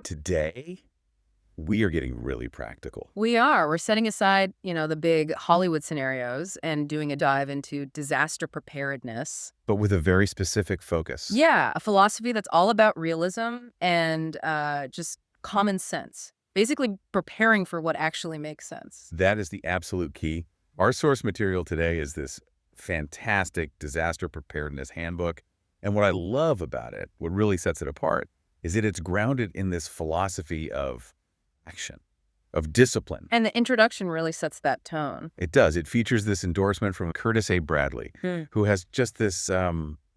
Today, we are getting really practical. We are. We're setting aside, the big Hollywood scenarios and doing a dive into disaster preparedness. But with a very specific focus. Yeah, a philosophy that's all about realism and just common sense. Basically preparing for what actually makes sense. That is the absolute key. Our source material today is this fantastic Disaster Preparedness Handbook. And what I love about it, what really sets it apart, is that it's grounded in this philosophy of action, of discipline. And the introduction really sets that tone. It does. It features this endorsement from Curtis A. Bradley, who has just this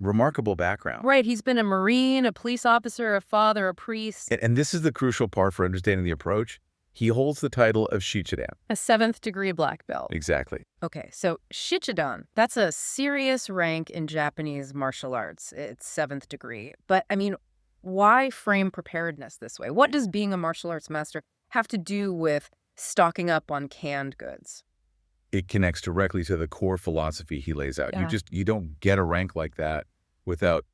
remarkable background. Right. He's been a Marine, a police officer, a father, a priest. And this is the crucial part for understanding the approach. He holds the title of Shichidan. A 7th degree black belt. Exactly. Okay, so Shichidan, that's a serious rank in Japanese martial arts. It's 7th degree. But, why frame preparedness this way? What does being a martial arts master have to do with stocking up on canned goods? It connects directly to the core philosophy he lays out. Yeah. You don't get a rank like that without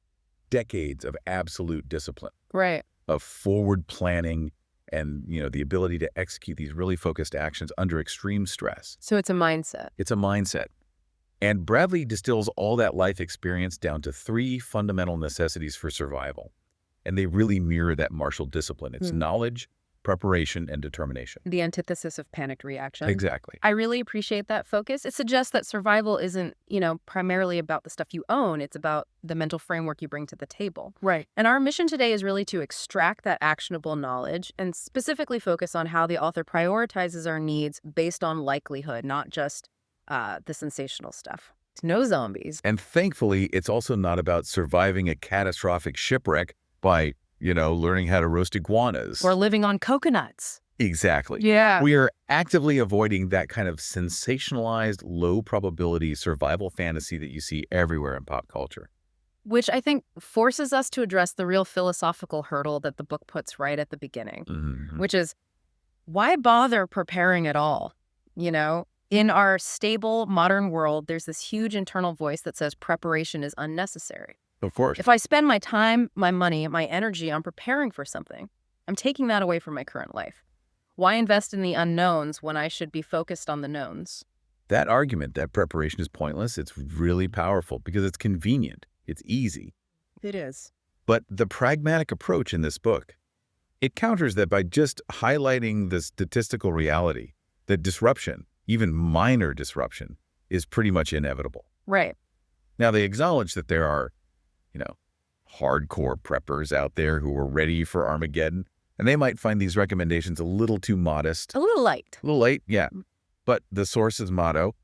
decades of absolute discipline, Right. of forward planning, and the ability to execute these really focused actions under extreme stress. So it's a mindset. It's a mindset. And Bradley distills all that life experience down to 3 fundamental necessities for survival. And they really mirror that martial discipline. It's knowledge, preparation, and determination. The antithesis of panicked reaction. Exactly. I really appreciate that focus. It suggests that survival isn't, primarily about the stuff you own. It's about the mental framework you bring to the table. Right. And our mission today is really to extract that actionable knowledge and specifically focus on how the author prioritizes our needs based on likelihood, not just the sensational stuff. No zombies. And thankfully, it's also not about surviving a catastrophic shipwreck by, learning how to roast iguanas. Or living on coconuts. Exactly. Yeah. We are actively avoiding that kind of sensationalized, low-probability survival fantasy that you see everywhere in pop culture. Which I think forces us to address the real philosophical hurdle that the book puts right at the beginning, which is, why bother preparing at all? In our stable, modern world, there's this huge internal voice that says preparation is unnecessary. Of course. If I spend my time, my money, my energy on preparing for something, I'm taking that away from my current life. Why invest in the unknowns when I should be focused on the knowns? That argument that preparation is pointless, it's really powerful because it's convenient. It's easy. It is. But the pragmatic approach in this book, it counters that by just highlighting the statistical reality that disruption, even minor disruption, is pretty much inevitable. Right. Now, they acknowledge that there are hardcore preppers out there who are ready for Armageddon, and they might find these recommendations a little too modest. A little light. A little late, yeah. But the source's motto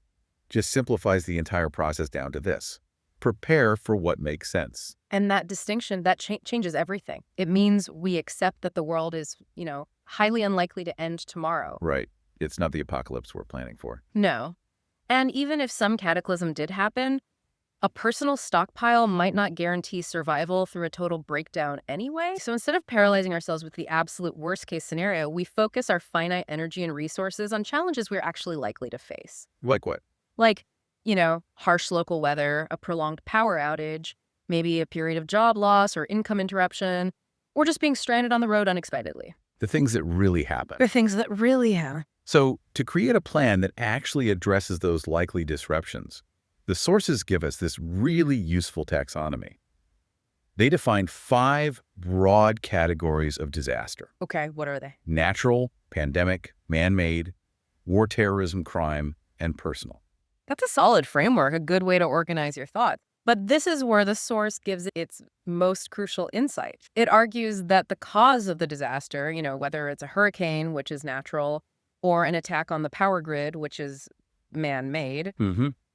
just simplifies the entire process down to this: prepare for what makes sense. And that distinction, that changes everything. It means we accept that the world is, highly unlikely to end tomorrow. Right. It's not the apocalypse we're planning for. No. And even if some cataclysm did happen, a personal stockpile might not guarantee survival through a total breakdown anyway. So instead of paralyzing ourselves with the absolute worst-case scenario, we focus our finite energy and resources on challenges we're actually likely to face. Like what? Like, harsh local weather, a prolonged power outage, maybe a period of job loss or income interruption, or just being stranded on the road unexpectedly. The things that really happen. The things that really happen. So to create a plan that actually addresses those likely disruptions, the sources give us this really useful taxonomy. They define 5 broad categories of disaster. Okay, what are they? Natural, pandemic, man-made, war, terrorism, crime, and personal. That's a solid framework, a good way to organize your thoughts. But this is where the source gives its most crucial insight. It argues that the cause of the disaster, whether it's a hurricane, which is natural, or an attack on the power grid, which is man-made,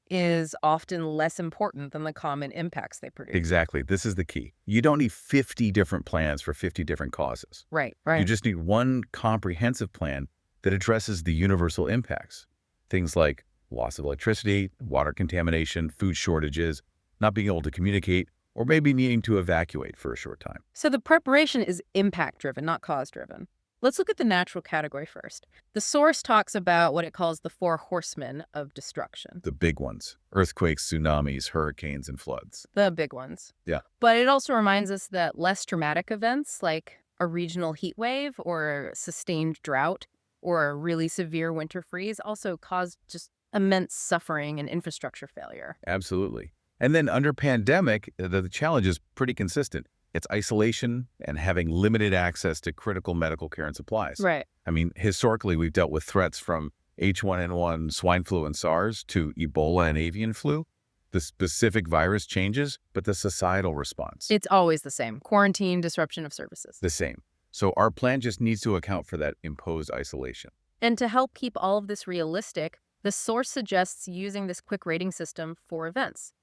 is often less important than the common impacts they produce. Exactly. This is the key. You don't need 50 different plans for 50 different causes. Right. You just need one comprehensive plan that addresses the universal impacts. Things like loss of electricity, water contamination, food shortages, not being able to communicate, or maybe needing to evacuate for a short time. So the preparation is impact-driven, not cause-driven. Let's look at the natural category first. The source talks about what it calls the four horsemen of destruction. The big ones: earthquakes, tsunamis, hurricanes, and floods. The big ones. Yeah. But it also reminds us that less dramatic events like a regional heat wave or sustained drought or a really severe winter freeze also cause just immense suffering and infrastructure failure. Absolutely. And then under pandemic, the challenge is pretty consistent. It's isolation and having limited access to critical medical care and supplies. Right. I mean, historically, we've dealt with threats from H1N1, swine flu, and SARS to Ebola and avian flu. The specific virus changes, but the societal response, It's always the same. Quarantine, disruption of services. the same. So our plan just needs to account for that imposed isolation. And to help keep all of this realistic, the source suggests using this quick rating system for events.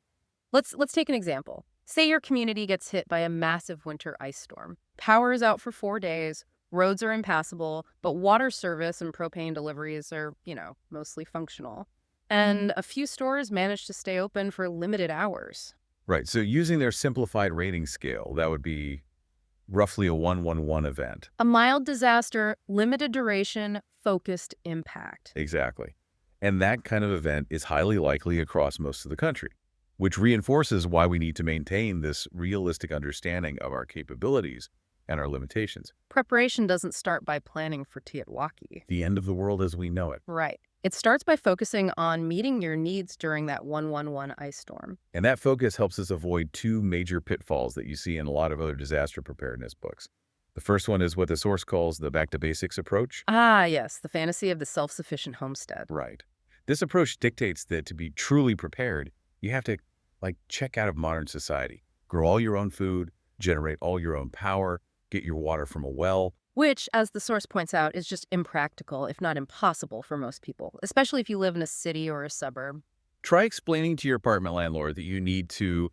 Let's take an example. Say your community gets hit by a massive winter ice storm. Power is out for 4 days, roads are impassable, but water service and propane deliveries are, mostly functional. And a few stores manage to stay open for limited hours. Right. So using their simplified rating scale, that would be roughly a 1-1-1 event. A mild disaster, limited duration, focused impact. Exactly. And that kind of event is highly likely across most of the country, which reinforces why we need to maintain this realistic understanding of our capabilities and our limitations. Preparation doesn't start by planning for Tiatwaki. The end of the world as we know it. Right. It starts by focusing on meeting your needs during that 1-1-1 ice storm. And that focus helps us avoid two major pitfalls that you see in a lot of other disaster preparedness books. The first one is what the source calls the back to basics approach. Ah, yes, the fantasy of the self-sufficient homestead. Right. This approach dictates that to be truly prepared, you have to check out of modern society, grow all your own food, generate all your own power, get your water from a well. Which, as the source points out, is just impractical, if not impossible for most people, especially if you live in a city or a suburb. Try explaining to your apartment landlord that you need to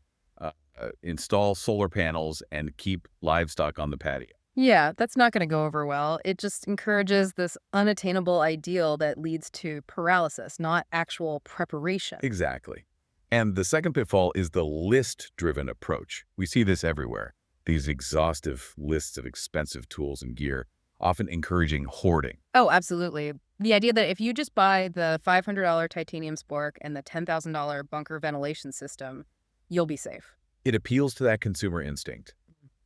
install solar panels and keep livestock on the patio. Yeah, that's not going to go over well. It just encourages this unattainable ideal that leads to paralysis, not actual preparation. Exactly. And the second pitfall is the list-driven approach. We see this everywhere. These exhaustive lists of expensive tools and gear, often encouraging hoarding. Oh, absolutely. The idea that if you just buy the $500 titanium spork and the $10,000 bunker ventilation system, you'll be safe. It appeals to that consumer instinct.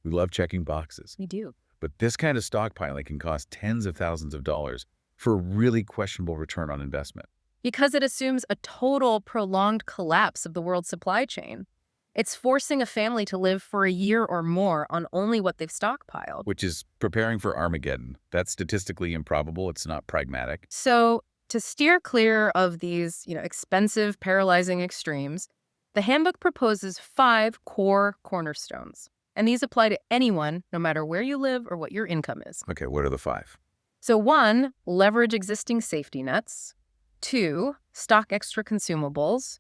We love checking boxes. We do. But this kind of stockpiling can cost tens of thousands of dollars for a really questionable return on investment. Because it assumes a total prolonged collapse of the world's supply chain. It's forcing a family to live for a year or more on only what they've stockpiled. Which is preparing for Armageddon. That's statistically improbable. It's not pragmatic. So to steer clear of these, expensive, paralyzing extremes, the handbook proposes 5 core cornerstones. And these apply to anyone, no matter where you live or what your income is. Okay, what are the 5? So 1, leverage existing safety nets. 2, stock extra consumables.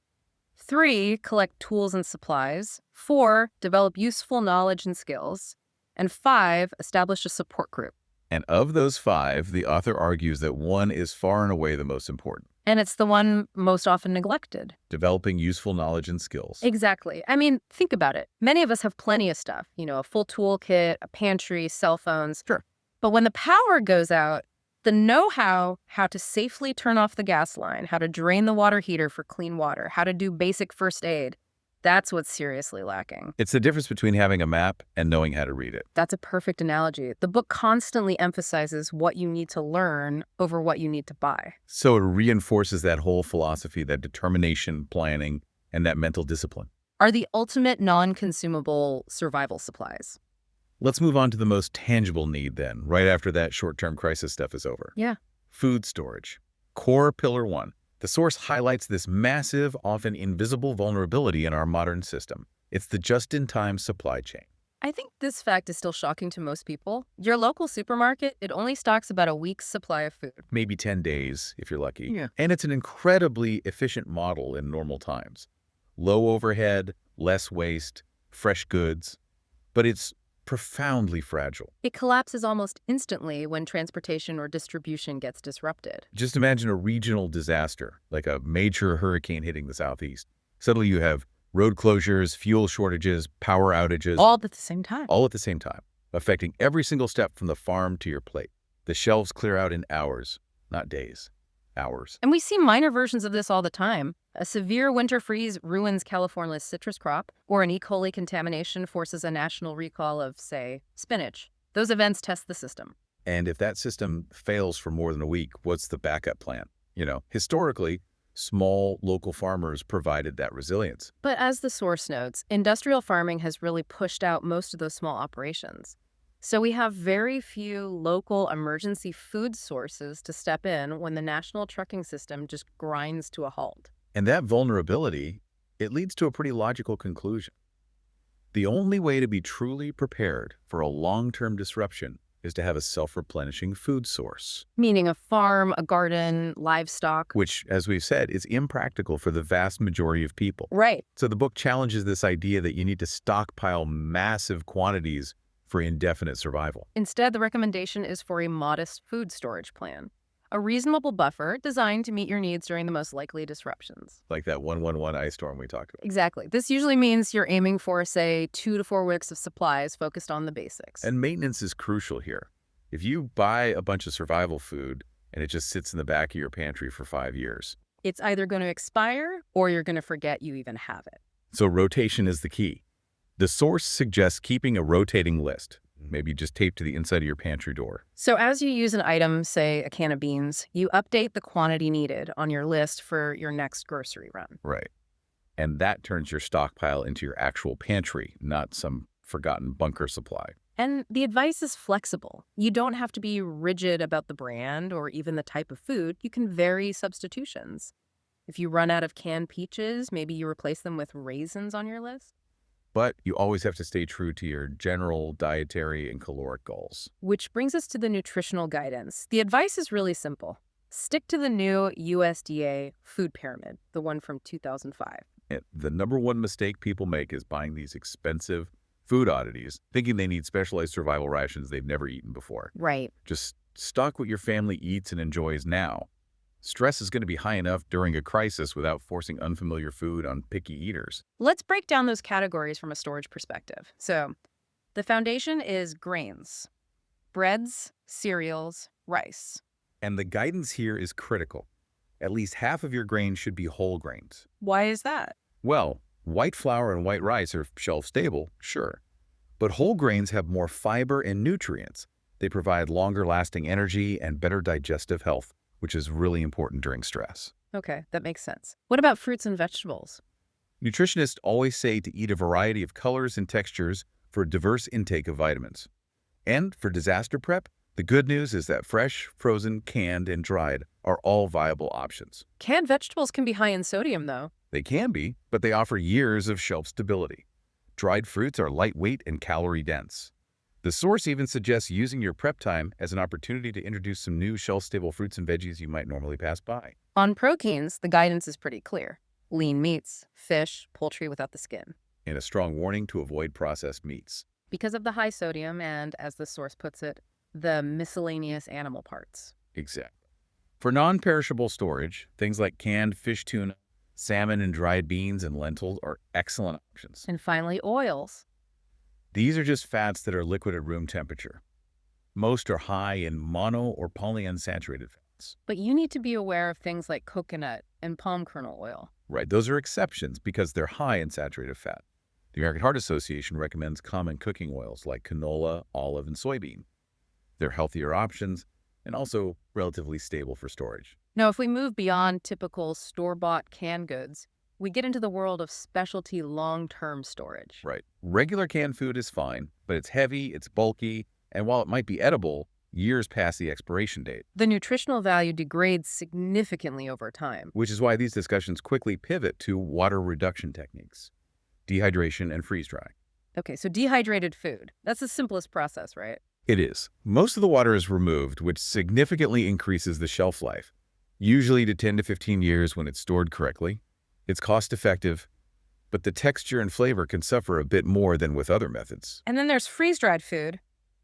3, collect tools and supplies. 4, develop useful knowledge and skills. And 5, establish a support group. And of those 5, the author argues that 1 is far and away the most important. And it's the one most often neglected. Developing useful knowledge and skills. Exactly. I mean, think about it. Many of us have plenty of stuff, a full toolkit, a pantry, cell phones. Sure. But when the power goes out, the know-how, how to safely turn off the gas line, how to drain the water heater for clean water, how to do basic first aid, that's what's seriously lacking. It's the difference between having a map and knowing how to read it. That's a perfect analogy. The book constantly emphasizes what you need to learn over what you need to buy. So it reinforces that whole philosophy, that determination, planning, and that mental discipline. Are the ultimate non-consumable survival supplies. Let's move on to the most tangible need then, right after that short-term crisis stuff is over. Yeah. Food storage. Core Pillar 1. The source highlights this massive, often invisible vulnerability in our modern system. It's the just-in-time supply chain. I think this fact is still shocking to most people. Your local supermarket, it only stocks about a week's supply of food. Maybe 10 days, if you're lucky. Yeah. And it's an incredibly efficient model in normal times. Low overhead, less waste, fresh goods. But it's profoundly fragile. It collapses almost instantly when transportation or distribution gets disrupted. Just imagine a regional disaster, like a major hurricane hitting the southeast. Suddenly you have road closures, fuel shortages, power outages. All at the same time. All at the same time, affecting every single step from the farm to your plate. The shelves clear out in hours, not days. Hours. And we see minor versions of this all the time. A severe winter freeze ruins California's citrus crop, or an E. coli contamination forces a national recall of, say, spinach. Those events test the system. And if that system fails for more than a week, what's the backup plan? Historically, small local farmers provided that resilience. But as the source notes, industrial farming has really pushed out most of those small operations. So we have very few local emergency food sources to step in when the national trucking system just grinds to a halt. And that vulnerability, it leads to a pretty logical conclusion. The only way to be truly prepared for a long-term disruption is to have a self-replenishing food source. Meaning a farm, a garden, livestock. Which, as we've said, is impractical for the vast majority of people. Right. So the book challenges this idea that you need to stockpile massive quantities for indefinite survival. Instead, the recommendation is for a modest food storage plan. A reasonable buffer designed to meet your needs during the most likely disruptions. Like that 111 ice storm we talked about. Exactly. This usually means you're aiming for, say, 2 to 4 weeks of supplies focused on the basics. And maintenance is crucial here. If you buy a bunch of survival food and it just sits in the back of your pantry for 5 years, it's either going to expire or you're going to forget you even have it. So rotation is the key. The source suggests keeping a rotating list, maybe just taped to the inside of your pantry door. So as you use an item, say a can of beans, you update the quantity needed on your list for your next grocery run. Right. And that turns your stockpile into your actual pantry, not some forgotten bunker supply. And the advice is flexible. You don't have to be rigid about the brand or even the type of food. You can vary substitutions. If you run out of canned peaches, maybe you replace them with raisins on your list. But you always have to stay true to your general dietary and caloric goals. Which brings us to the nutritional guidance. The advice is really simple. Stick to the new USDA food pyramid, the one from 2005. And the number one mistake people make is buying these expensive food oddities, thinking they need specialized survival rations they've never eaten before. Right. Just stock what your family eats and enjoys now. Stress is going to be high enough during a crisis without forcing unfamiliar food on picky eaters. Let's break down those categories from a storage perspective. So, the foundation is grains, breads, cereals, rice. And the guidance here is critical. At least half of your grains should be whole grains. Why is that? Well, white flour and white rice are shelf-stable, sure. But whole grains have more fiber and nutrients. They provide longer-lasting energy and better digestive health, which is really important during stress. Okay, that makes sense. What about fruits and vegetables? Nutritionists always say to eat a variety of colors and textures for a diverse intake of vitamins. And for disaster prep, the good news is that fresh, frozen, canned, and dried are all viable options. Canned vegetables can be high in sodium, though. They can be, but they offer years of shelf stability. Dried fruits are lightweight and calorie-dense. The source even suggests using your prep time as an opportunity to introduce some new shelf-stable fruits and veggies you might normally pass by. On proteins, the guidance is pretty clear. Lean meats, fish, poultry without the skin. And a strong warning to avoid processed meats. Because of the high sodium and, as the source puts it, the miscellaneous animal parts. Exactly. For non-perishable storage, things like canned fish tuna, salmon and dried beans and lentils are excellent options. And finally, oils. These are just fats that are liquid at room temperature. Most are high in mono or polyunsaturated fats. But you need to be aware of things like coconut and palm kernel oil. Right, those are exceptions because they're high in saturated fat. The American Heart Association recommends common cooking oils like canola, olive, and soybean. They're healthier options and also relatively stable for storage. Now, if we move beyond typical store-bought canned goods, we get into the world of specialty long-term storage. Right. Regular canned food is fine, but it's heavy, it's bulky, and while it might be edible, years past the expiration date. The nutritional value degrades significantly over time. Which is why these discussions quickly pivot to water reduction techniques, dehydration and freeze drying. Okay, so dehydrated food. That's the simplest process, right? It is. Most of the water is removed, which significantly increases the shelf life, usually to 10 to 15 years when it's stored correctly. It's cost-effective, but the texture and flavor can suffer a bit more than with other methods. And then there's freeze-dried food.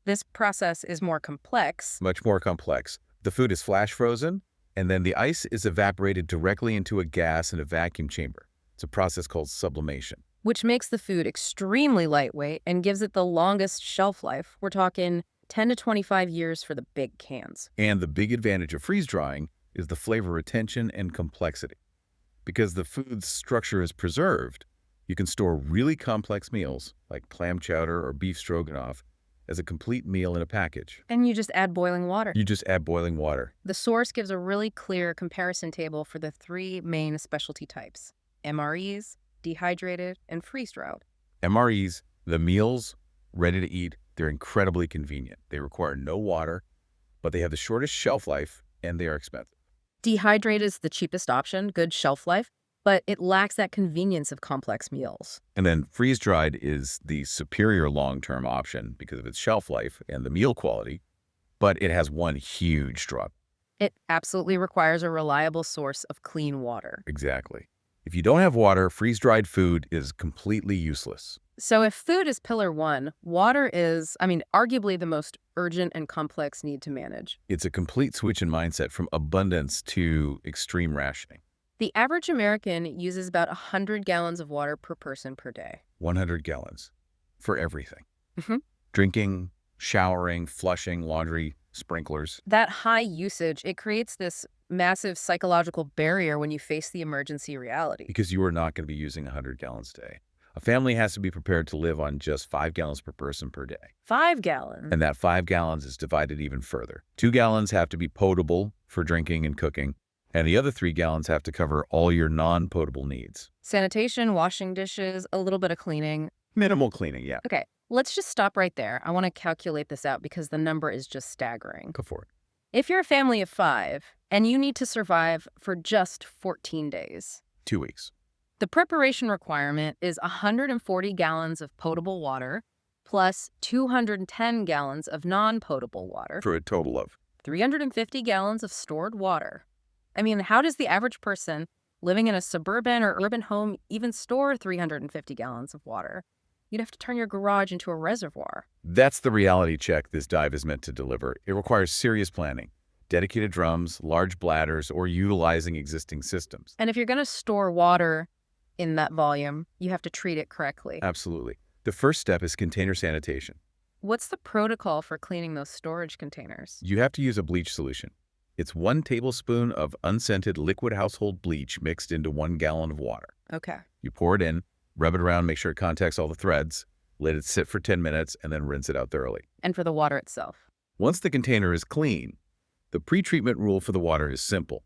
This process is more complex. Much more complex. The food is flash frozen, and then the ice is evaporated directly into a gas in a vacuum chamber. It's a process called sublimation. Which makes the food extremely lightweight and gives it the longest shelf life. We're talking 10 to 25 years for the big cans. And the big advantage of freeze drying is the flavor retention and complexity. Because the food's structure is preserved, you can store really complex meals like clam chowder or beef stroganoff as a complete meal in a package. And you just add boiling water. You just add boiling water. The source gives a really clear comparison table for the three main specialty types: MREs, dehydrated, and freeze-dried. MREs, the meals ready to eat, they're incredibly convenient. They require no water, but they have the shortest shelf life and they are expensive. Dehydrated is the cheapest option, good shelf life, but it lacks that convenience of complex meals. And then freeze-dried is the superior long-term option because of its shelf life and the meal quality, but it has one huge drawback. It absolutely requires a reliable source of clean water. Exactly. If you don't have water, freeze-dried food is completely useless. So if food is pillar one, water is, arguably the most urgent and complex need to manage. It's a complete switch in mindset from abundance to extreme rationing. The average American uses about 100 gallons of water per person per day. 100 gallons for everything. Mhm. Drinking, showering, flushing, laundry, sprinklers. That high usage, it creates this massive psychological barrier when you face the emergency reality. Because you are not going to be using 100 gallons a day. A family has to be prepared to live on just 5 gallons per person per day. 5 gallons? And that 5 gallons is divided even further. 2 gallons have to be potable for drinking and cooking, and the other 3 gallons have to cover all your non-potable needs. Sanitation, washing dishes, a little bit of cleaning. Minimal cleaning, yeah. Okay, let's just stop right there. I want to calculate this out because the number is just staggering. Go for it. If you're a family of 5 and you need to survive for just 14 days, 2 weeks. the preparation requirement is 140 gallons of potable water plus 210 gallons of non-potable water For a total of 350 gallons of stored water. How does the average person living in a suburban or urban home even store 350 gallons of water? You'd have to turn your garage into a reservoir. That's the reality check this dive is meant to deliver. It requires serious planning, dedicated drums, large bladders, or utilizing existing systems. And if you're going to store water in that volume, you have to treat it correctly. Absolutely. The first step is container sanitation. What's the protocol for cleaning those storage containers? You have to use a bleach solution. It's 1 tablespoon of unscented liquid household bleach mixed into 1 gallon of water. Okay. You pour it in, rub it around, make sure it contacts all the threads, let it sit for 10 minutes, and then rinse it out thoroughly. And for the water itself? Once the container is clean, the pre-treatment rule for the water is simple.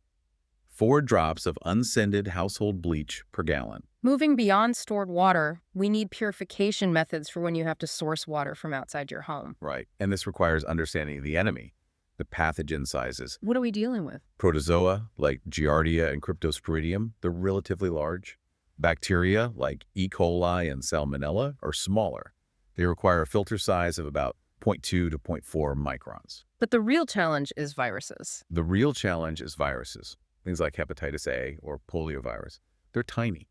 4 drops of unscented household bleach per gallon. Moving beyond stored water, we need purification methods for when you have to source water from outside your home. Right. And this requires understanding the enemy, the pathogen sizes. What are we dealing with? Protozoa, like Giardia and Cryptosporidium, they're relatively large. Bacteria, like E. coli and Salmonella, are smaller. They require a filter size of about 0.2 to 0.4 microns. But the real challenge is viruses. The real challenge is viruses. Things like hepatitis A or poliovirus. They're tiny.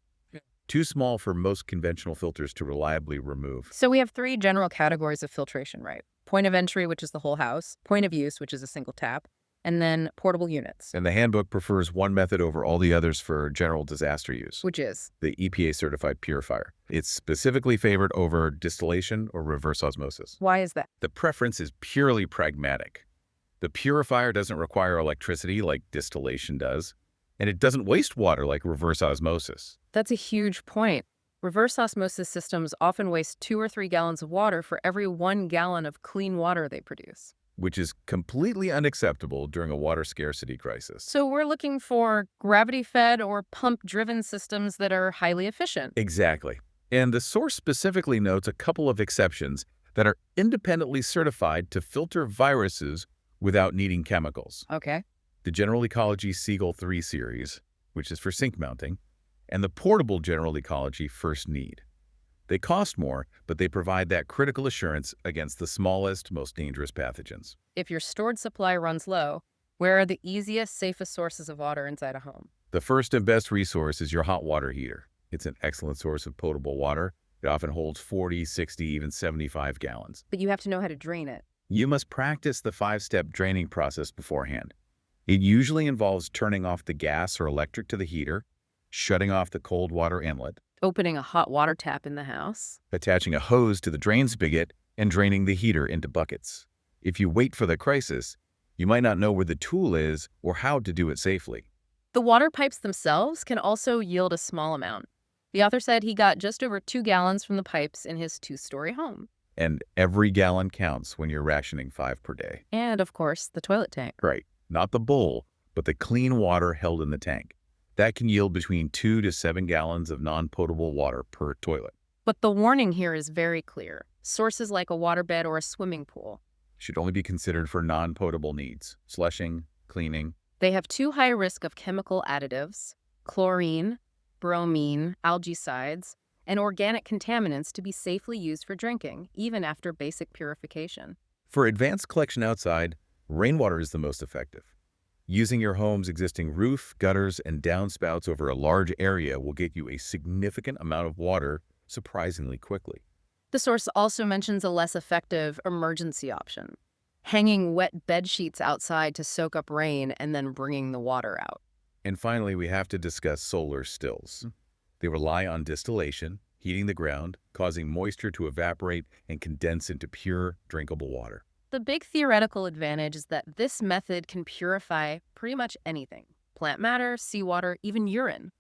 Too small for most conventional filters to reliably remove. So we have 3 general categories of filtration, right? Point of entry, which is the whole house. Point of use, which is a single tap. And then portable units. And the handbook prefers one method over all the others for general disaster use. Which is? The EPA-certified purifier. It's specifically favored over distillation or reverse osmosis. Why is that? The preference is purely pragmatic. The purifier doesn't require electricity like distillation does, and it doesn't waste water like reverse osmosis. That's a huge point. Reverse osmosis systems often waste 2 or 3 gallons of water for every 1 gallon of clean water they produce. Which is completely unacceptable during a water scarcity crisis. So we're looking for gravity-fed or pump-driven systems that are highly efficient. Exactly. And the source specifically notes a couple of exceptions that are independently certified to filter viruses without needing chemicals. Okay. The General Ecology Seagull 3 series, which is for sink mounting, and the portable General Ecology First Need. They cost more, but they provide that critical assurance against the smallest, most dangerous pathogens. If your stored supply runs low, where are the easiest, safest sources of water inside a home? The first and best resource is your hot water heater. It's an excellent source of potable water. It often holds 40, 60, even 75 gallons. But you have to know how to drain it. You must practice the 5-step draining process beforehand. It usually involves turning off the gas or electric to the heater, shutting off the cold water inlet, Opening a hot water tap in the house. attaching a hose to the drain spigot, and draining the heater into buckets. If you wait for the crisis, you might not know where the tool is or how to do it safely. The water pipes themselves can also yield a small amount. The author said he got just over 2 gallons from the pipes in his 2-story home. And every gallon counts when you're rationing 5 per day. And, of course, the toilet tank. Right. Not the bowl, but the clean water held in the tank. That can yield between 2 to 7 gallons of non-potable water per toilet. But the warning here is very clear. Sources like a waterbed or a swimming pool, Should only be considered for non-potable needs, slushing, cleaning. they have too high risk of chemical additives, chlorine, bromine, algicides, and organic contaminants to be safely used for drinking, even after basic purification. For advanced collection outside, rainwater is the most effective. Using your home's existing roof, gutters, and downspouts over a large area will get you a significant amount of water surprisingly quickly. The source also mentions a less effective emergency option: hanging wet bed sheets outside to soak up rain and then bringing the water out. And finally, we have to discuss solar stills. They rely on distillation, heating the ground, causing moisture to evaporate and condense into pure, drinkable water. The big theoretical advantage is that this method can purify pretty much anything: plant matter, seawater, even urine.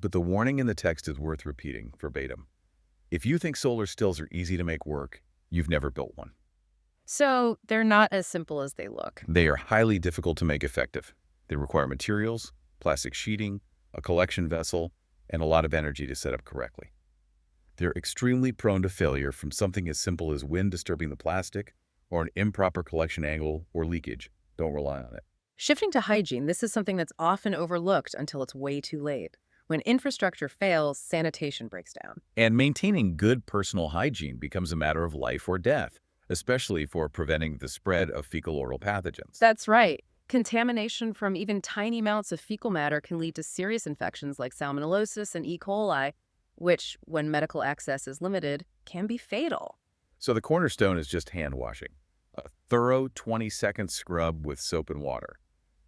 But the warning in the text is worth repeating verbatim. If you think solar stills are easy to make work, you've never built one. So they're not as simple as they look. They are highly difficult to make effective. They require materials, plastic sheeting, a collection vessel, and a lot of energy to set up correctly. They're extremely prone to failure, from something as simple as wind disturbing the plastic or an improper collection angle or leakage. Don't rely on it. Shifting to hygiene, this is something that's often overlooked until it's way too late. When infrastructure fails, sanitation breaks down. And maintaining good personal hygiene becomes a matter of life or death, especially for preventing the spread of fecal-oral pathogens. That's right. Contamination from even tiny amounts of fecal matter can lead to serious infections like salmonellosis and E. coli, which, when medical access is limited, can be fatal. So the cornerstone is just hand washing. A thorough 20-second scrub with soap and water.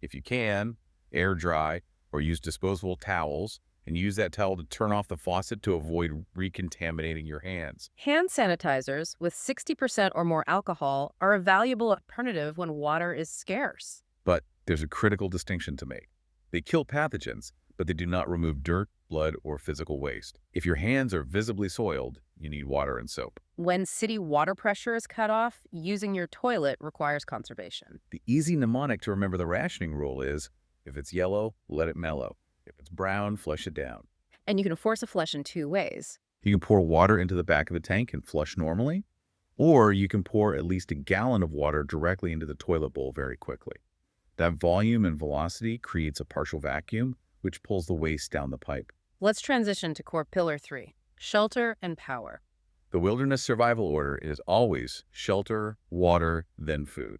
If you can, air dry or use disposable towels, and use that towel to turn off the faucet to avoid recontaminating your hands. Hand sanitizers with 60% or more alcohol are a valuable alternative when water is scarce. But there's a critical distinction to make. They kill pathogens, but they do not remove dirt, blood, or physical waste. If your hands are visibly soiled, you need water and soap. When city water pressure is cut off, using your toilet requires conservation. The easy mnemonic to remember the rationing rule is, if it's yellow, let it mellow. If it's brown, flush it down. And you can force a flush in 2 ways. You can pour water into the back of the tank and flush normally, or you can pour at least a gallon of water directly into the toilet bowl very quickly. That volume and velocity creates a partial vacuum, which pulls the waste down the pipe. Let's transition to core pillar 3, shelter and power. The wilderness survival order is always shelter, water, then food.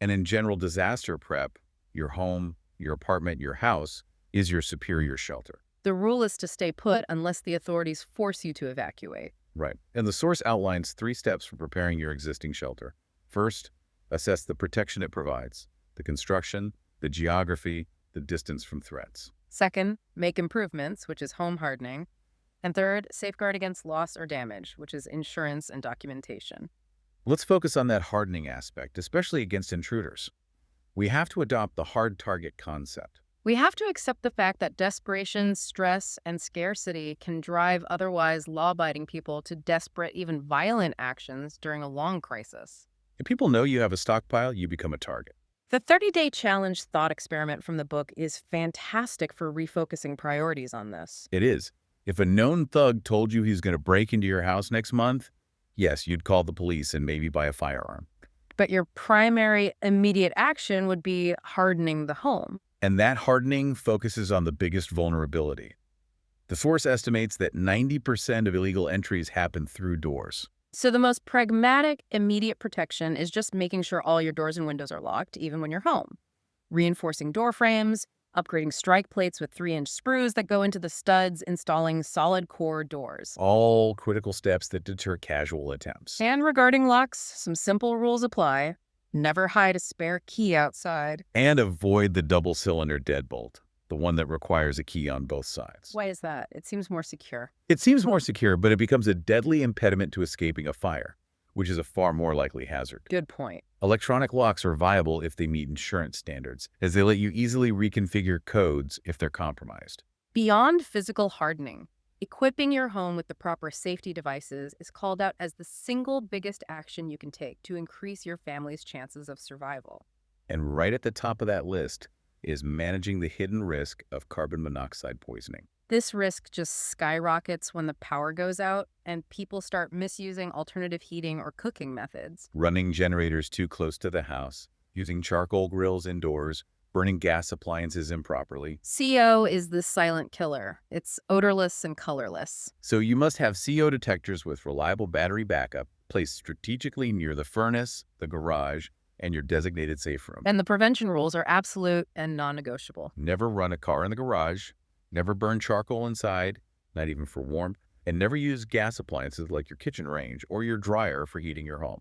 And in general disaster prep, your home, your apartment, your house is your superior shelter. The rule is to stay put unless the authorities force you to evacuate. Right. And the source outlines 3 steps for preparing your existing shelter. First, assess the protection it provides, the construction, the geography, the distance from threats. Second, make improvements, which is home hardening. And third, safeguard against loss or damage, which is insurance and documentation. Let's focus on that hardening aspect, especially against intruders. We have to adopt the hard target concept. We have to accept the fact that desperation, stress, and scarcity can drive otherwise law-abiding people to desperate, even violent actions during a long crisis. If people know you have a stockpile, you become a target. The 30-day challenge thought experiment from the book is fantastic for refocusing priorities on this. It is. If a known thug told you he's going to break into your house next month, yes, you'd call the police and maybe buy a firearm. But your primary immediate action would be hardening the home. And that hardening focuses on the biggest vulnerability. The source estimates that 90% of illegal entries happen through doors. So the most pragmatic, immediate protection is just making sure all your doors and windows are locked, even when you're home. Reinforcing door frames, upgrading strike plates with 3-inch screws that go into the studs, installing solid core doors. All critical steps that deter casual attempts. And regarding locks, some simple rules apply. Never hide a spare key outside. And avoid the double-cylinder deadbolt, the one that requires a key on both sides. Why is that? It seems more secure. It seems more secure, but it becomes a deadly impediment to escaping a fire. which is a far more likely hazard. Good point. Electronic locks are viable if they meet insurance standards, as they let you easily reconfigure codes if they're compromised. Beyond physical hardening, equipping your home with the proper safety devices is called out as the single biggest action you can take to increase your family's chances of survival. And right at the top of that list is managing the hidden risk of carbon monoxide poisoning. This risk just skyrockets when the power goes out and people start misusing alternative heating or cooking methods. Running generators too close to the house, using charcoal grills indoors, burning gas appliances improperly. CO is the silent killer. It's odorless and colorless. So you must have CO detectors with reliable battery backup placed strategically near the furnace, the garage, and your designated safe room. And the prevention rules are absolute and non-negotiable. Never run a car in the garage, never burn charcoal inside, not even for warmth, and never use gas appliances like your kitchen range or your dryer for heating your home.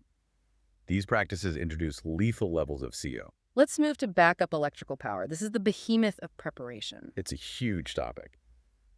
These practices introduce lethal levels of CO. Let's move to backup electrical power. This is the behemoth of preparation. It's a huge topic.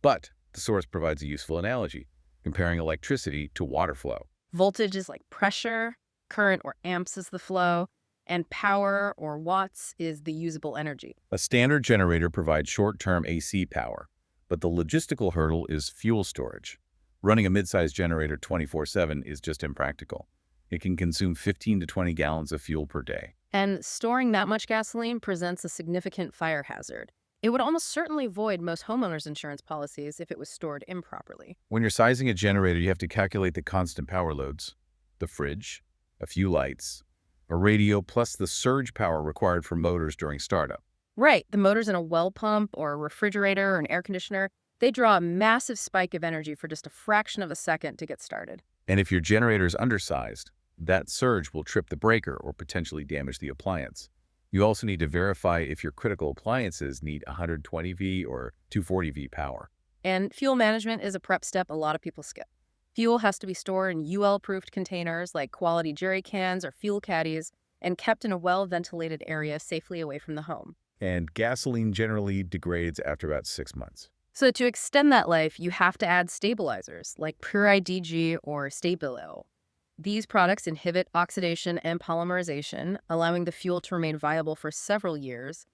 But the source provides a useful analogy, comparing electricity to water flow. Voltage is like pressure, current or amps is the flow, and power or watts is the usable energy. A standard generator provides short-term AC power, but the logistical hurdle is fuel storage. Running a mid-sized generator 24/7 is just impractical. It can consume 15 to 20 gallons of fuel per day. And storing that much gasoline presents a significant fire hazard. It would almost certainly void most homeowners' insurance policies if it was stored improperly. When you're sizing a generator, you have to calculate the constant power loads, the fridge, a few lights, a radio, plus the surge power required for motors during startup. Right, the motors in a well pump or a refrigerator or an air conditioner, they draw a massive spike of energy for just a fraction of a second to get started. And if your generator is undersized, that surge will trip the breaker or potentially damage the appliance. You also need to verify if your critical appliances need 120V or 240V power. And fuel management is a prep step a lot of people skip. Fuel has to be stored in UL-proofed containers like quality jerry cans or fuel caddies and kept in a well-ventilated area safely away from the home. And gasoline generally degrades after about 6 months. So to extend that life, you have to add stabilizers like PurIDG or Stabilo. These products inhibit oxidation and polymerization, allowing the fuel to remain viable for several years.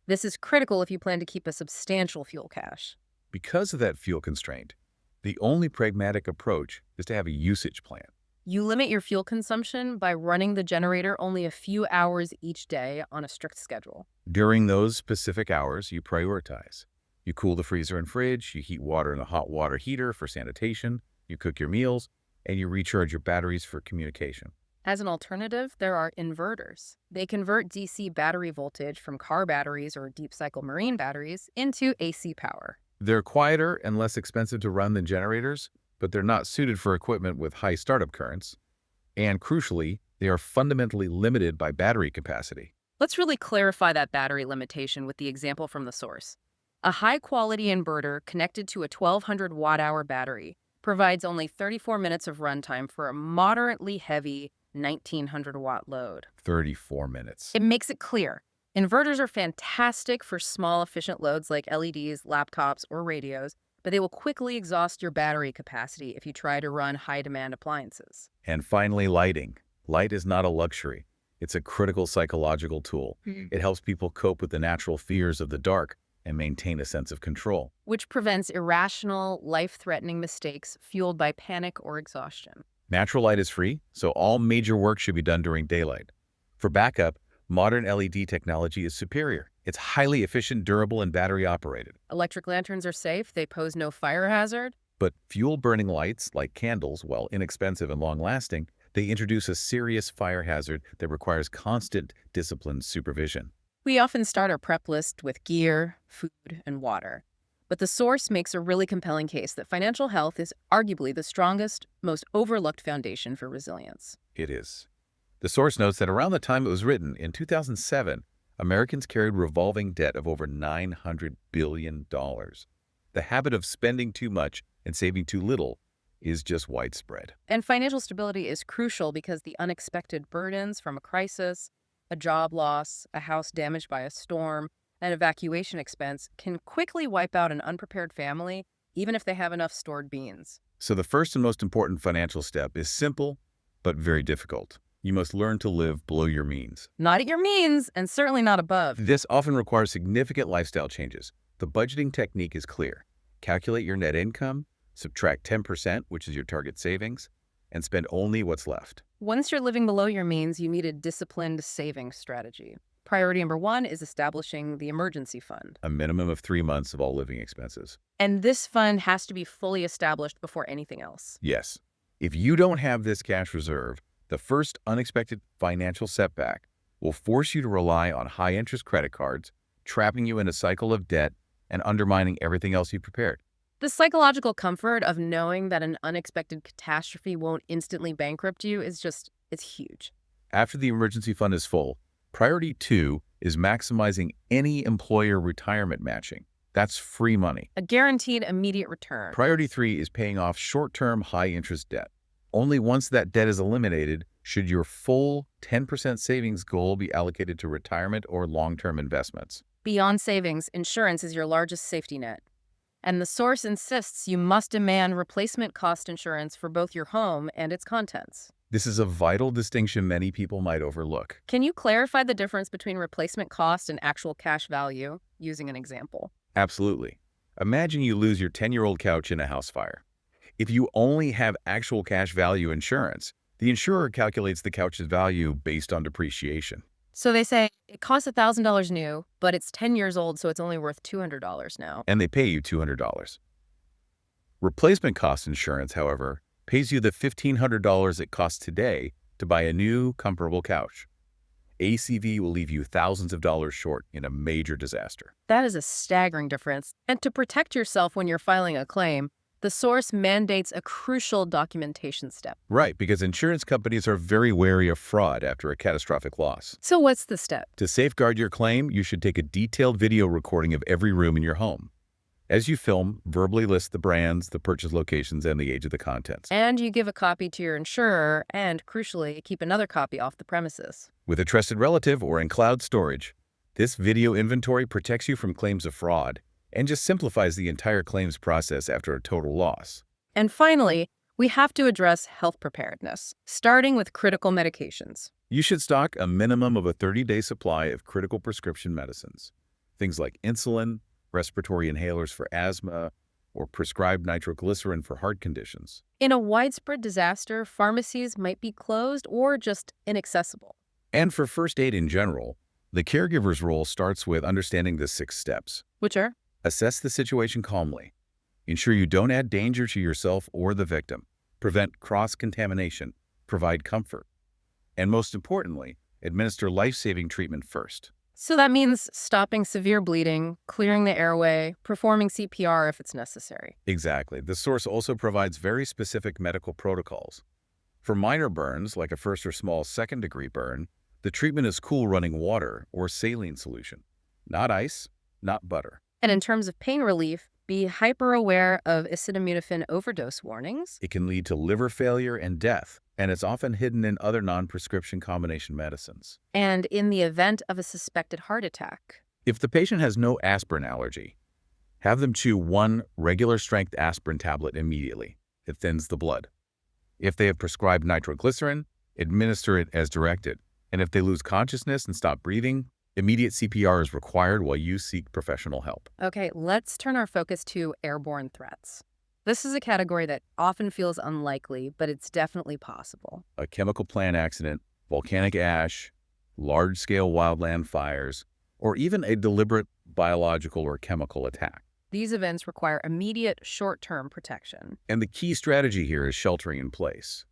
This is critical if you plan to keep a substantial fuel cache. Because of that fuel constraint, the only pragmatic approach is to have a usage plan. You limit your fuel consumption by running the generator only a few hours each day on a strict schedule. During those specific hours, you prioritize. You cool the freezer and fridge, you heat water in a hot water heater for sanitation, you cook your meals, and you recharge your batteries for communication. As an alternative, there are inverters. They convert DC battery voltage from car batteries or deep cycle marine batteries into AC power. They're quieter and less expensive to run than generators, but they're not suited for equipment with high startup currents. And crucially, they are fundamentally limited by battery capacity. Let's really clarify that battery limitation with the example from the source. A high-quality inverter connected to a 1200 watt-hour battery provides only 34 minutes of runtime for a moderately heavy 1900 watt load. 34 minutes. It makes it clear. Inverters are fantastic for small, efficient loads like LEDs, laptops, or radios, but they will quickly exhaust your battery capacity if you try to run high-demand appliances. And finally, lighting. Light is not a luxury. It's a critical psychological tool. It helps people cope with the natural fears of the dark and maintain a sense of control. Which prevents irrational, life-threatening mistakes fueled by panic or exhaustion. Natural light is free, so all major work should be done during daylight. For backup, modern LED technology is superior. It's highly efficient, durable, and battery-operated. Electric lanterns are safe. They pose no fire hazard. But fuel-burning lights, like candles, while inexpensive and long-lasting, they introduce a serious fire hazard that requires constant, disciplined supervision. We often start our prep list with gear, food, and water. But the source makes a really compelling case that financial health is arguably the strongest, most overlooked foundation for resilience. It is. The source notes that around the time it was written, in 2007, Americans carried revolving debt of over $900 billion. The habit of spending too much and saving too little is just widespread. And financial stability is crucial because the unexpected burdens from a crisis, a job loss, a house damaged by a storm, an evacuation expense can quickly wipe out an unprepared family, even if they have enough stored beans. So the first and most important financial step is simple but very difficult. You must learn to live below your means. Not at your means, and certainly not above. This often requires significant lifestyle changes. The budgeting technique is clear. Calculate your net income, subtract 10%, which is your target savings, and spend only what's left. Once you're living below your means, you need a disciplined savings strategy. Priority number one is establishing the emergency fund. A minimum of 3 months of all living expenses. And this fund has to be fully established before anything else. Yes. If you don't have this cash reserve, the first unexpected financial setback will force you to rely on high-interest credit cards, trapping you in a cycle of debt and undermining everything else you've prepared. The psychological comfort of knowing that an unexpected catastrophe won't instantly bankrupt you it's huge. After the emergency fund is full, priority 2 is maximizing any employer retirement matching. That's free money. A guaranteed immediate return. Priority 3 is paying off short-term high-interest debt. Only once that debt is eliminated should your full 10% savings goal be allocated to retirement or long-term investments. Beyond savings, insurance is your largest safety net. And the source insists you must demand replacement cost insurance for both your home and its contents. This is a vital distinction many people might overlook. Can you clarify the difference between replacement cost and actual cash value, using an example? Absolutely. Imagine you lose your 10-year-old couch in a house fire. If you only have actual cash value insurance, the insurer calculates the couch's value based on depreciation. So they say it costs $1,000 new, but it's 10 years old, so it's only worth $200 now. And they pay you $200. Replacement cost insurance, however, pays you the $1,500 it costs today to buy a new, comfortable couch. ACV will leave you thousands of dollars short in a major disaster. That is a staggering difference. And to protect yourself when you're filing a claim, the source mandates a crucial documentation step. Right, because insurance companies are very wary of fraud after a catastrophic loss. So what's the step? To safeguard your claim, you should take a detailed video recording of every room in your home. As you film, verbally list the brands, the purchase locations, and the age of the contents. And you give a copy to your insurer and, crucially, keep another copy off the premises. With a trusted relative or in cloud storage, this video inventory protects you from claims of fraud and just simplifies the entire claims process after a total loss. And finally, we have to address health preparedness, starting with critical medications. You should stock a minimum of a 30-day supply of critical prescription medicines. Things like insulin, respiratory inhalers for asthma, or prescribed nitroglycerin for heart conditions. In a widespread disaster, pharmacies might be closed or just inaccessible. And for first aid in general, the caregiver's role starts with understanding the 6 steps. Which are? Assess the situation calmly. Ensure you don't add danger to yourself or the victim. Prevent cross-contamination. Provide comfort. And most importantly, administer life-saving treatment first. So that means stopping severe bleeding, clearing the airway, performing CPR if it's necessary. Exactly. The source also provides very specific medical protocols. For minor burns, like a first or small second-degree burn, the treatment is cool running water or saline solution. Not ice, not butter. And in terms of pain relief, be hyper-aware of acetaminophen overdose warnings. It can lead to liver failure and death, and it's often hidden in other non-prescription combination medicines. And in the event of a suspected heart attack. If the patient has no aspirin allergy, have them chew 1 regular-strength aspirin tablet immediately. It thins the blood. If they have prescribed nitroglycerin, administer it as directed. And if they lose consciousness and stop breathing, immediate CPR is required while you seek professional help. Okay, let's turn our focus to airborne threats. This is a category that often feels unlikely, but it's definitely possible. A chemical plant accident, volcanic ash, large-scale wildland fires, or even a deliberate biological or chemical attack. These events require immediate short-term protection. And the key strategy here is sheltering in place.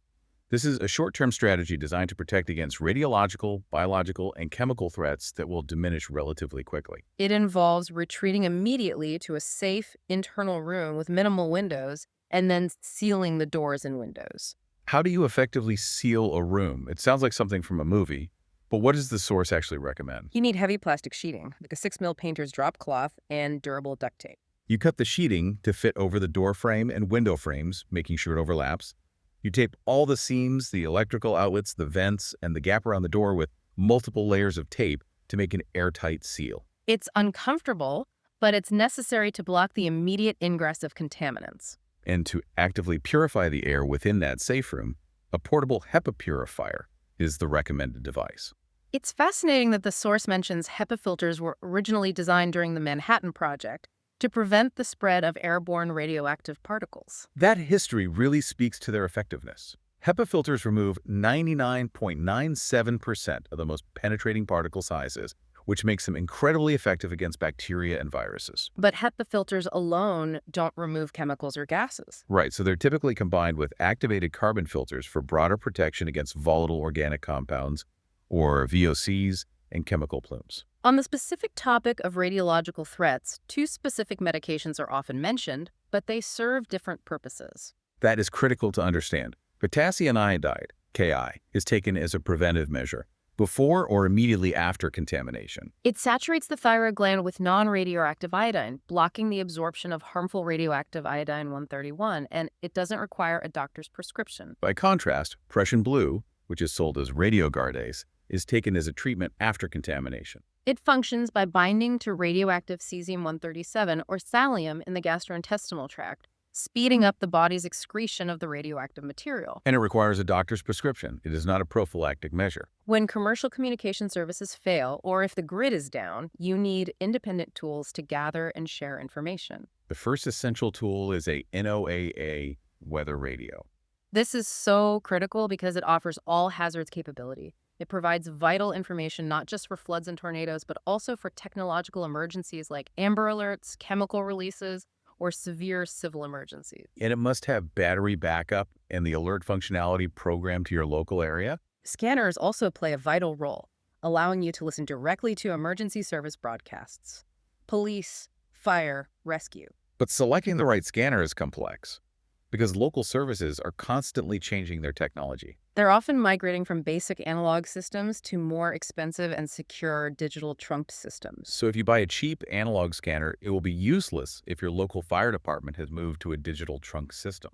This is a short-term strategy designed to protect against radiological, biological, and chemical threats that will diminish relatively quickly. It involves retreating immediately to a safe internal room with minimal windows and then sealing the doors and windows. How do you effectively seal a room? It sounds like something from a movie, but what does the source actually recommend? You need heavy plastic sheeting, like a 6mm painter's drop cloth, and durable duct tape. You cut the sheeting to fit over the door frame and window frames, making sure it overlaps. You tape all the seams, the electrical outlets, the vents, and the gap around the door with multiple layers of tape to make an airtight seal. It's uncomfortable, but it's necessary to block the immediate ingress of contaminants. And to actively purify the air within that safe room, A portable HEPA purifier is the recommended device. It's fascinating that the source mentions HEPA filters were originally designed during the Manhattan Project to prevent the spread of airborne radioactive particles. That history really speaks to their effectiveness. HEPA filters remove 99.97% of the most penetrating particle sizes, which makes them incredibly effective against bacteria and viruses. But HEPA filters alone don't remove chemicals or gases. Right, so they're typically combined with activated carbon filters for broader protection against volatile organic compounds, or VOCs, and chemical plumes. On the specific topic of radiological threats, two specific medications are often mentioned, but they serve different purposes. That is critical to understand. Potassium iodide, Ki, is taken as a preventive measure before or immediately after contamination. It saturates the thyroid gland with non-radioactive iodine, blocking the absorption of harmful radioactive iodine-131, and it doesn't require a doctor's prescription. By contrast, Prussian blue, which is sold as radiogardase, is taken as a treatment after contamination. It functions by binding to radioactive cesium-137 or thallium in the gastrointestinal tract, speeding up the body's excretion of the radioactive material. And it requires a doctor's prescription. It is not a prophylactic measure. When commercial communication services fail, or if the grid is down, you need independent tools to gather and share information. The first essential tool is a NOAA weather radio. This is so critical because it offers all hazards capability. It provides vital information not just for floods and tornadoes, but also for technological emergencies like Amber Alerts, chemical releases, or severe civil emergencies. And it must have battery backup and the alert functionality programmed to your local area. Scanners also play a vital role, allowing you to listen directly to emergency service broadcasts. Police, fire, rescue. But selecting the right scanner is complex because local services are constantly changing their technology. They're often migrating from basic analog systems to more expensive and secure digital trunked systems. So if you buy a cheap analog scanner, it will be useless if your local fire department has moved to a digital trunk system.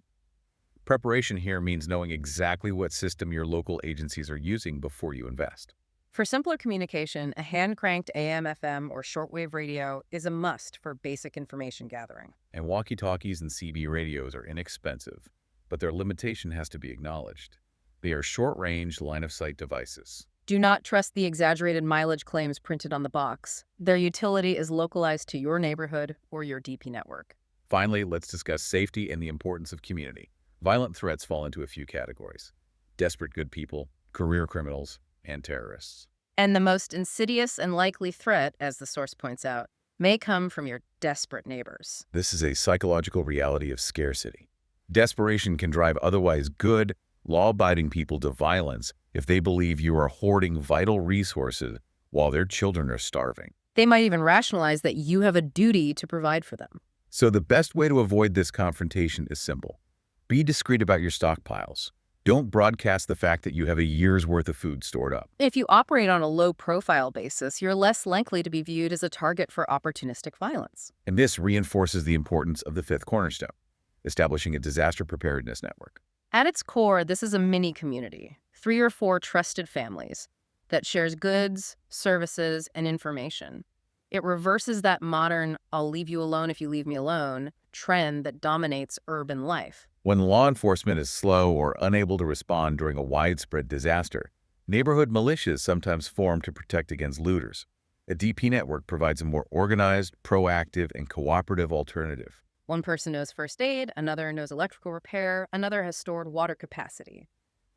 Preparation here means knowing exactly what system your local agencies are using before you invest. For simpler communication, a hand-cranked AM/FM or shortwave radio is a must for basic information gathering. And walkie-talkies and CB radios are inexpensive, but their limitation has to be acknowledged. They are short-range, line-of-sight devices. Do not trust the exaggerated mileage claims printed on the box. Their utility is localized to your neighborhood or your DP network. Finally, let's discuss safety and the importance of community. Violent threats fall into a few categories: desperate good people, career criminals, and terrorists. And the most insidious and likely threat, as the source points out, may come from your desperate neighbors. This is a psychological reality of scarcity. Desperation can drive otherwise good, law-abiding people to violence if they believe you are hoarding vital resources while their children are starving. They might even rationalize that you have a duty to provide for them. So the best way to avoid this confrontation is simple. Be discreet about your stockpiles. Don't broadcast the fact that you have a year's worth of food stored up. If you operate on a low-profile basis, you're less likely to be viewed as a target for opportunistic violence. And this reinforces the importance of the fifth cornerstone, establishing a disaster preparedness network. At its core, this is a mini community, 3 or 4 trusted families that shares goods, services, and information. It reverses that modern "I'll leave you alone if you leave me alone" trend that dominates urban life. When law enforcement is slow or unable to respond during a widespread disaster, neighborhood militias sometimes form to protect against looters. A DP network provides a more organized, proactive, and cooperative alternative. One person knows first aid, another knows electrical repair, another has stored water capacity.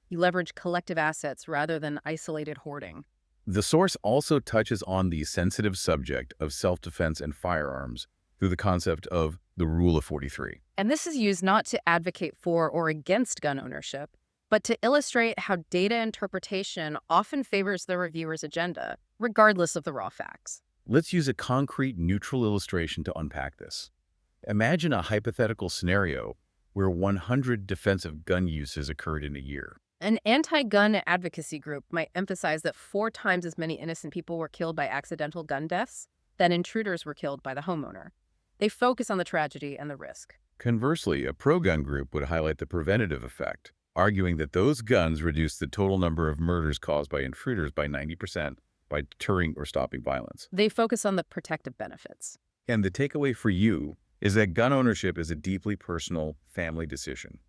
You leverage collective assets rather than isolated hoarding. The source also touches on the sensitive subject of self-defense and firearms through the concept of the Rule of 43. And this is used not to advocate for or against gun ownership, but to illustrate how data interpretation often favors the reviewer's agenda, regardless of the raw facts. Let's use a concrete, neutral illustration to unpack this. Imagine a hypothetical scenario where 100 defensive gun uses occurred in a year. An anti-gun advocacy group might emphasize that 4 times as many innocent people were killed by accidental gun deaths than intruders were killed by the homeowner. They focus on the tragedy and the risk. Conversely, a pro-gun group would highlight the preventative effect, arguing that those guns reduce the total number of murders caused by intruders by 90% by deterring or stopping violence. They focus on the protective benefits. And the takeaway for you is that gun ownership is a deeply personal family decision.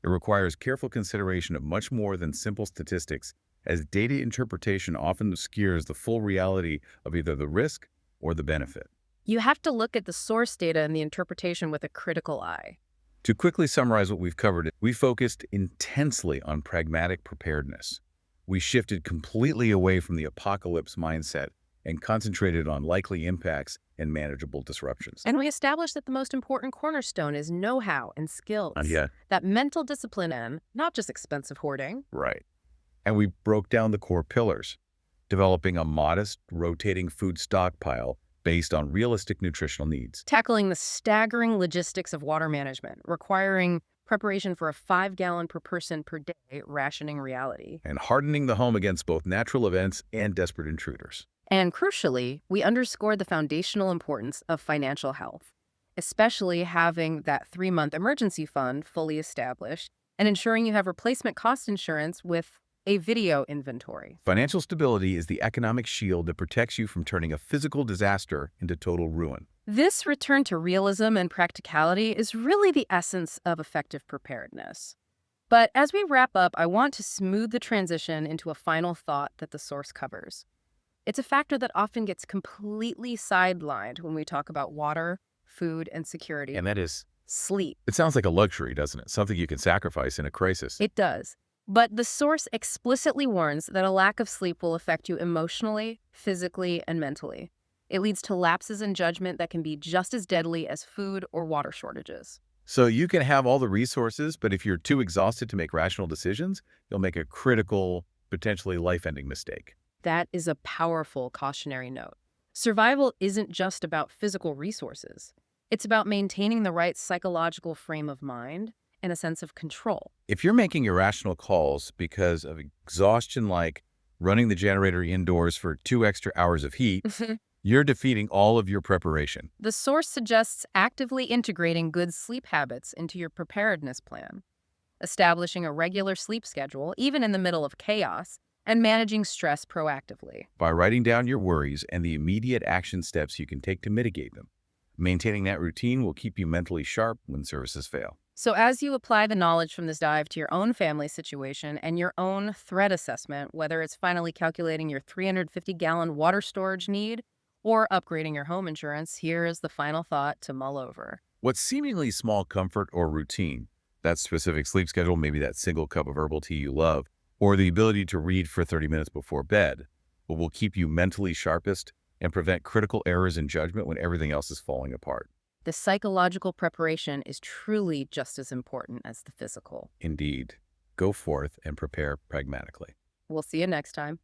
It requires careful consideration of much more than simple statistics, as data interpretation often obscures the full reality of either the risk or the benefit. You have to look at the source data and the interpretation with a critical eye. To quickly summarize what we've covered, we focused intensely on pragmatic preparedness. We shifted completely away from the apocalypse mindset and concentrated on likely impacts and manageable disruptions. And we established that the most important cornerstone is know-how and skills. Yeah, That mental discipline and not just expensive hoarding. right. And we broke down the core pillars, developing a modest, rotating food stockpile based on realistic nutritional needs. Tackling the staggering logistics of water management, requiring preparation for a 5-gallon per person per day rationing reality. And hardening the home against both natural events and desperate intruders. And crucially, we underscored the foundational importance of financial health, especially having that 3-month emergency fund fully established and ensuring you have replacement cost insurance with a video inventory. Financial stability is the economic shield that protects you from turning a physical disaster into total ruin. This return to realism and practicality is really the essence of effective preparedness. But as we wrap up, I want to smooth the transition into a final thought that the source covers. It's a factor that often gets completely sidelined when we talk about water, food, and security. And that is, Sleep. it sounds like a luxury, doesn't it? Something you can sacrifice in a crisis. It does. But the source explicitly warns that a lack of sleep will affect you emotionally, physically, and mentally. It leads to lapses in judgment that can be just as deadly as food or water shortages. So you can have all the resources, but if you're too exhausted to make rational decisions, you'll make a critical, potentially life-ending mistake. That is a powerful cautionary note. Survival isn't just about physical resources. It's about maintaining the right psychological frame of mind and a sense of control. If you're making irrational calls because of exhaustion, like running the generator indoors for 2 extra hours of heat, you're defeating all of your preparation. The source suggests actively integrating good sleep habits into your preparedness plan, establishing a regular sleep schedule, even in the middle of chaos, and managing stress proactively. By writing down your worries and the immediate action steps you can take to mitigate them. Maintaining that routine will keep you mentally sharp when services fail. So as you apply the knowledge from this dive to your own family situation and your own threat assessment, whether it's finally calculating your 350-gallon water storage need or upgrading your home insurance, here is the final thought to mull over. What seemingly small comfort or routine, that specific sleep schedule, maybe that single cup of herbal tea you love, or the ability to read for 30 minutes before bed, will keep you mentally sharpest and prevent critical errors in judgment when everything else is falling apart. The psychological preparation is truly just as important as the physical. Indeed. Go forth and prepare pragmatically. We'll see you next time.